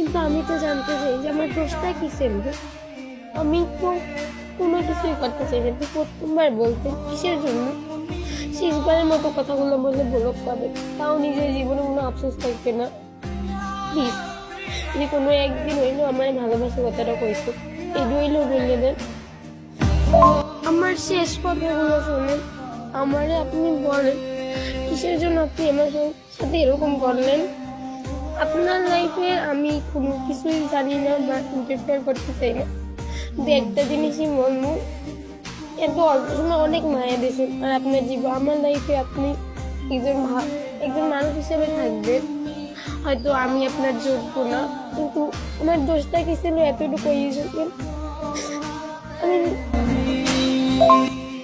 কিন্তু আমি তো জানতে চাই যে আমার দোষটা কিসের। আমি তো কোনো কিছুই করতে চাই না। প্রথমবার বলতে কিসের জন্য? শেষবারের মতো কথাগুলো বলে ব্লক পাবে, তাও নিজের জীবনে কোনো আফসোস থাকবে না। প্লিজ, যদি কোনো একদিন হইলো আমার ভালোবাসা কথাটা কইতো, এই হইলো বললে দেন। আমার শেষ কথাগুলো শুনেন, আমারে আপনি বলেন কিসের জন্য আপনি আমার সাথে এরকম করলেন। আপনার লাইফে আমি কোনো কিছুই জানি না বা ইন্টারফেয়ার করতে চাই না, কিন্তু একটা জিনিসই বলবো, এত অল্প সময় অনেক মায়া দিয়েছেন। আর আপনার জীবন আমার লাইফে আপনি একজন একজন মানুষ হিসেবে থাকবেন। হয়তো আমি আপনার যোগ্য না, কিন্তু ওনার দোষটা কি ছিল এতটুকু ইয়েছেন। আমি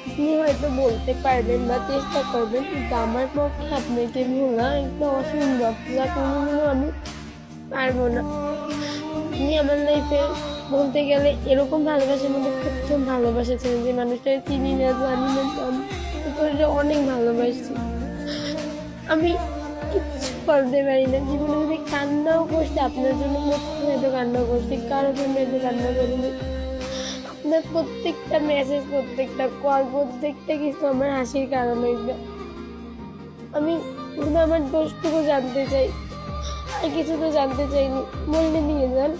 আপনি হয়তো বলতে পারবেন বা চেষ্টা করবেন, কিন্তু আমার পক্ষে আপনাকে ভোলা একটা অসম্ভব, যা কোনোদিনও আমি পারবো না। আপনি আমার লাইফে বলতে গেলে এরকম ভালোবাসার মধ্যে প্রথম ভালোবাসা ছিল, যে মানুষটা চিনি না জানি না অনেক ভালোবাসছি। আমি কিচ্ছু করতে পারি না জীবনে, যদি কান্নাও করছি আপনার জন্য, প্রথম এত কান্না করছি, কারোর জন্য এত কান্না করিনি। আপনার প্রত্যেকটা মেসেজ, প্রত্যেকটা কল, প্রত্যেকটা কিছু আমার হাসির কারণ হইবে। আমি শুধু আমার দোষটুকু জানতে চাই, আর কিছু তো জানতে চাইনি, বললে নিয়ে যান।